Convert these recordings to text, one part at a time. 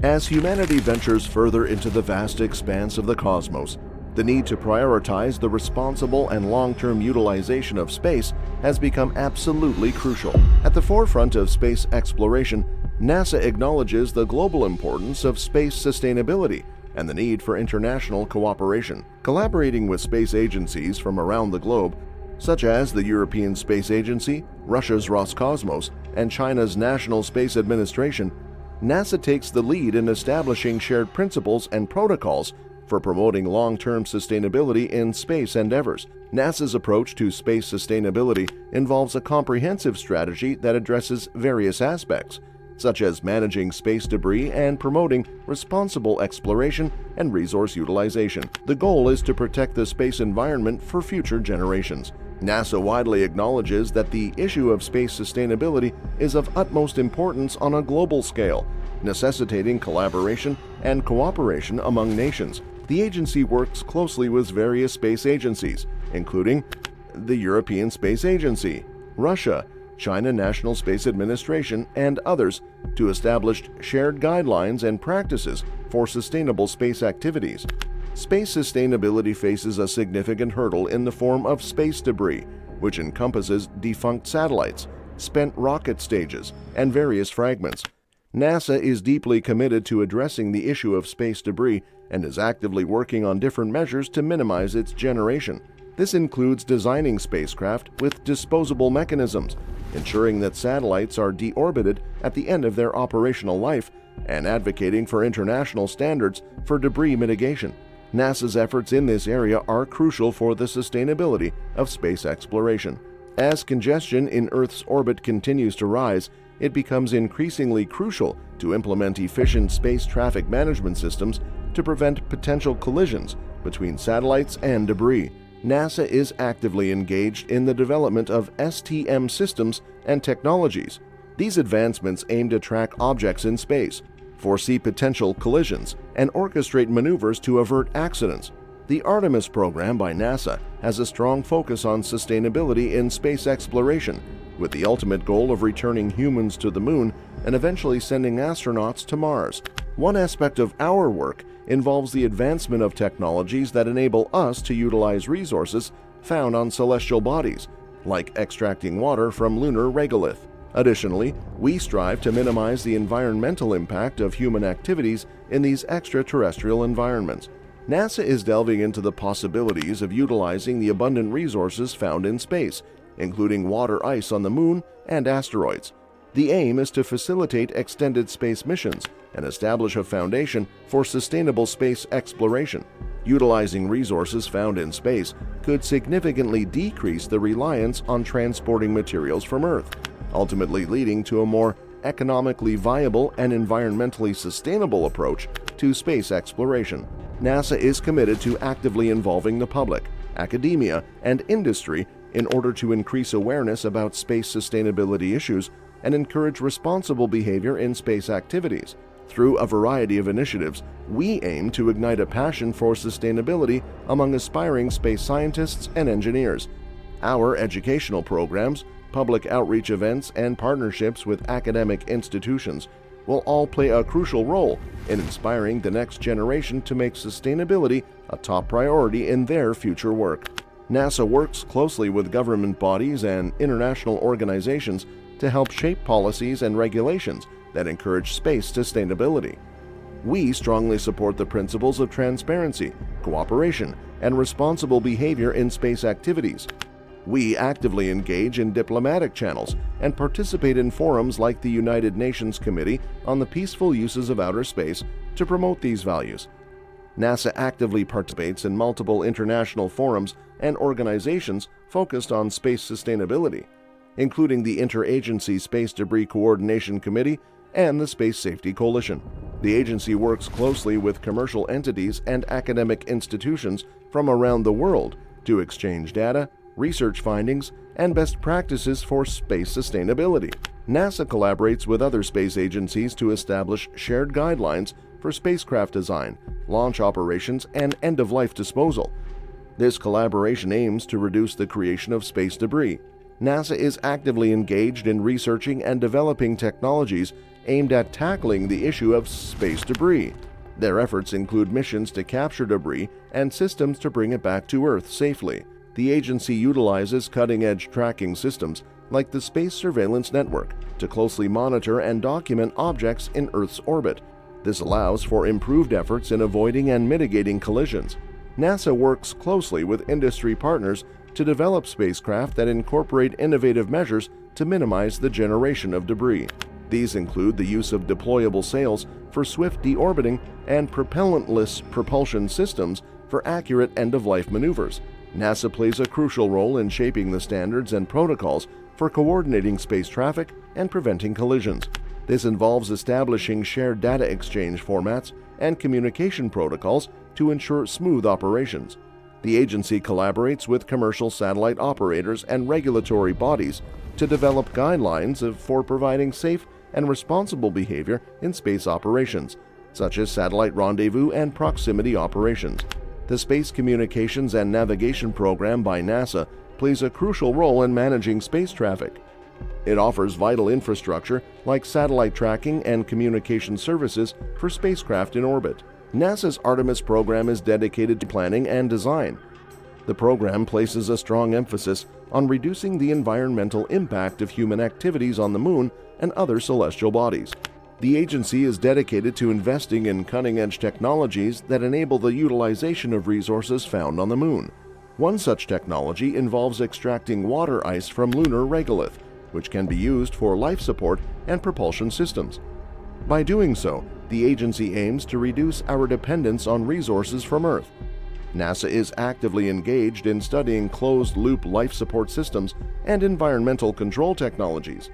As humanity ventures further into the vast expanse of the cosmos, the need to prioritize the responsible and long-term utilization of space has become absolutely crucial. At the forefront of space exploration, NASA acknowledges the global importance of space sustainability and the need for international cooperation. Collaborating with space agencies from around the globe, such as the European Space Agency, Russia's Roscosmos, and China's National Space Administration, NASA takes the lead in establishing shared principles and protocols for promoting long-term sustainability in space endeavors. NASA's approach to space sustainability involves a comprehensive strategy that addresses various aspects, such as managing space debris and promoting responsible exploration and resource utilization. The goal is to protect the space environment for future generations. NASA widely acknowledges that the issue of space sustainability is of utmost importance on a global scale, necessitating collaboration and cooperation among nations. The agency works closely with various space agencies, including the European Space Agency, Russia, China National Space Administration, and others, to establish shared guidelines and practices for sustainable space activities. Space sustainability faces a significant hurdle in the form of space debris, which encompasses defunct satellites, spent rocket stages, and various fragments. NASA is deeply committed to addressing the issue of space debris and is actively working on different measures to minimize its generation. This includes designing spacecraft with disposable mechanisms, ensuring that satellites are deorbited at the end of their operational life, and advocating for international standards for debris mitigation. NASA's efforts in this area are crucial for the sustainability of space exploration. As congestion in Earth's orbit continues to rise, it becomes increasingly crucial to implement efficient space traffic management systems to prevent potential collisions between satellites and debris. NASA is actively engaged in the development of STM systems and technologies. These advancements aim to track objects in space, foresee potential collisions, and orchestrate maneuvers to avert accidents. The Artemis program by NASA has a strong focus on sustainability in space exploration, with the ultimate goal of returning humans to the Moon and eventually sending astronauts to Mars. One aspect of our work involves the advancement of technologies that enable us to utilize resources found on celestial bodies, like extracting water from lunar regolith. Additionally, we strive to minimize the environmental impact of human activities in these extraterrestrial environments. NASA is delving into the possibilities of utilizing the abundant resources found in space, including water ice on the Moon and asteroids. The aim is to facilitate extended space missions and establish a foundation for sustainable space exploration. Utilizing resources found in space could significantly decrease the reliance on transporting materials from Earth, ultimately leading to a more economically viable and environmentally sustainable approach to space exploration. NASA is committed to actively involving the public, academia, and industry in order to increase awareness about space sustainability issues and encourage responsible behavior in space activities. Through a variety of initiatives, we aim to ignite a passion for sustainability among aspiring space scientists and engineers. Our educational programs, public outreach events, and partnerships with academic institutions will all play a crucial role in inspiring the next generation to make sustainability a top priority in their future work. NASA works closely with government bodies and international organizations to help shape policies and regulations that encourage space sustainability. We strongly support the principles of transparency, cooperation, and responsible behavior in space activities. We actively engage in diplomatic channels and participate in forums like the United Nations Committee on the Peaceful Uses of Outer Space to promote these values. NASA actively participates in multiple international forums and organizations focused on space sustainability, including the Interagency Space Debris Coordination Committee and the Space Safety Coalition. The agency works closely with commercial entities and academic institutions from around the world to exchange data, research findings, and best practices for space sustainability. NASA collaborates with other space agencies to establish shared guidelines for spacecraft design, launch operations, and end-of-life disposal. This collaboration aims to reduce the creation of space debris, NASA is actively engaged in researching and developing technologies aimed at tackling the issue of space debris. Their efforts include missions to capture debris and systems to bring it back to Earth safely. The agency utilizes cutting-edge tracking systems like the Space Surveillance Network to closely monitor and document objects in Earth's orbit. This allows for improved efforts in avoiding and mitigating collisions. NASA works closely with industry partners to develop spacecraft that incorporate innovative measures to minimize the generation of debris. These include the use of deployable sails for swift deorbiting and propellantless propulsion systems for accurate end-of-life maneuvers. NASA plays a crucial role in shaping the standards and protocols for coordinating space traffic and preventing collisions. This involves establishing shared data exchange formats and communication protocols to ensure smooth operations. The agency collaborates with commercial satellite operators and regulatory bodies to develop guidelines for providing safe and responsible behavior in space operations, such as satellite rendezvous and proximity operations. The Space Communications and Navigation Program by NASA plays a crucial role in managing space traffic. It offers vital infrastructure like satellite tracking and communication services for spacecraft in orbit. NASA's Artemis program is dedicated to planning and design. The program places a strong emphasis on reducing the environmental impact of human activities on the Moon and other celestial bodies. The agency is dedicated to investing in cutting-edge technologies that enable the utilization of resources found on the Moon. One such technology involves extracting water ice from lunar regolith, which can be used for life support and propulsion systems. By doing so, the agency aims to reduce our dependence on resources from Earth. NASA is actively engaged in studying closed-loop life support systems and environmental control technologies.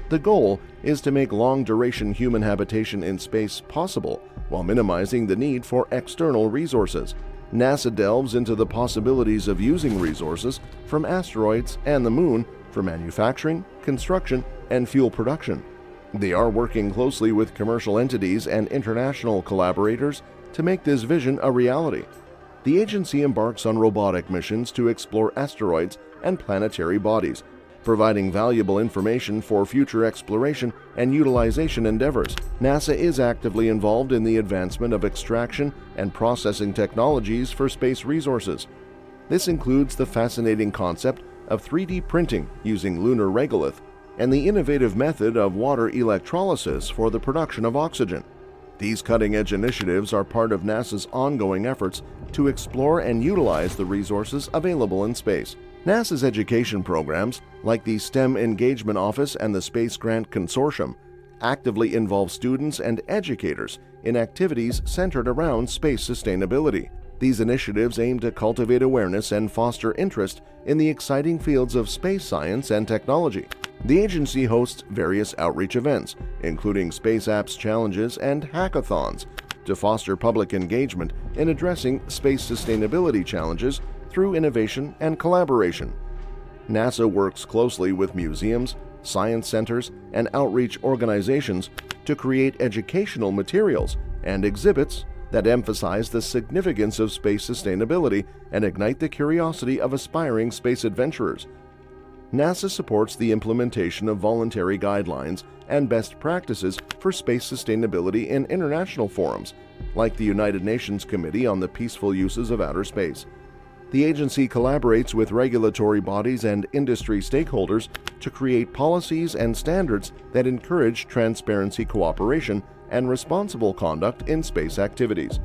The goal is to make long-duration human habitation in space possible while minimizing the need for external resources. NASA delves into the possibilities of using resources from asteroids and the Moon for manufacturing, construction, and fuel production. They are working closely with commercial entities and international collaborators to make this vision a reality. The agency embarks on robotic missions to explore asteroids and planetary bodies, providing valuable information for future exploration and utilization endeavors. NASA is actively involved in the advancement of extraction and processing technologies for space resources. This includes the fascinating concept of 3D printing using lunar regolith and the innovative method of water electrolysis for the production of oxygen. These cutting-edge initiatives are part of NASA's ongoing efforts to explore and utilize the resources available in space. NASA's education programs, like the STEM Engagement Office and the Space Grant Consortium, actively involve students and educators in activities centered around space sustainability. These initiatives aim to cultivate awareness and foster interest in the exciting fields of space science and technology. The agency hosts various outreach events, including Space Apps Challenges and hackathons, to foster public engagement in addressing space sustainability challenges through innovation and collaboration. NASA works closely with museums, science centers, and outreach organizations to create educational materials and exhibits that emphasize the significance of space sustainability and ignite the curiosity of aspiring space adventurers. NASA supports the implementation of voluntary guidelines and best practices for space sustainability in international forums, like the United Nations Committee on the Peaceful Uses of Outer Space. The agency collaborates with regulatory bodies and industry stakeholders to create policies and standards that encourage transparency, cooperation, and responsible conduct in space activities.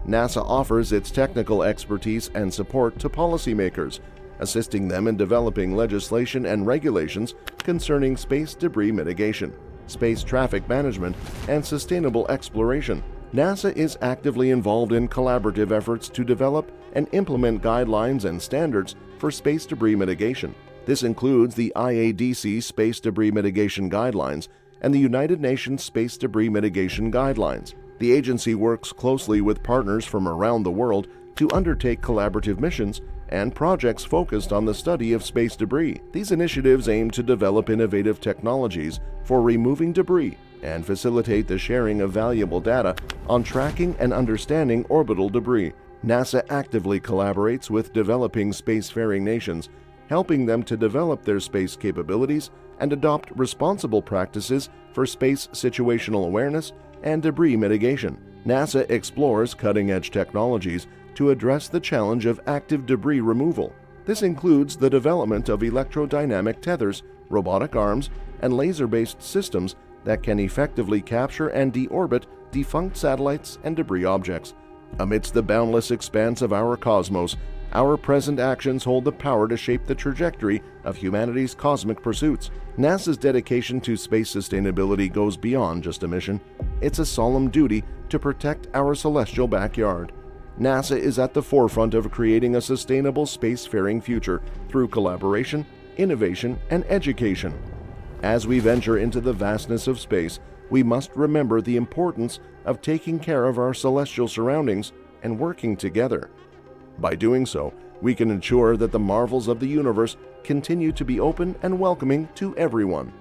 NASA offers its technical expertise and support to policymakers, assisting them in developing legislation and regulations concerning space debris mitigation, space traffic management, and sustainable exploration. NASA is actively involved in collaborative efforts to develop and implement guidelines and standards for space debris mitigation. This includes the IADC Space Debris Mitigation Guidelines and the United Nations Space Debris Mitigation Guidelines. The agency works closely with partners from around the world to undertake collaborative missions and projects focused on the study of space debris. These initiatives aim to develop innovative technologies for removing debris and facilitate the sharing of valuable data on tracking and understanding orbital debris. NASA actively collaborates with developing spacefaring nations helping them to develop their space capabilities and adopt responsible practices for space situational awareness and debris mitigation. NASA explores cutting-edge technologies to address the challenge of active debris removal. This includes the development of electrodynamic tethers, robotic arms, and laser-based systems that can effectively capture and deorbit defunct satellites and debris objects. Amidst the boundless expanse of our cosmos, our present actions hold the power to shape the trajectory of humanity's cosmic pursuits. NASA's dedication to space sustainability goes beyond just a mission. It's a solemn duty to protect our celestial backyard. NASA is at the forefront of creating a sustainable spacefaring future through collaboration, innovation, and education. As we venture into the vastness of space, we must remember the importance of taking care of our celestial surroundings and working together. By doing so, we can ensure that the marvels of the universe continue to be open and welcoming to everyone.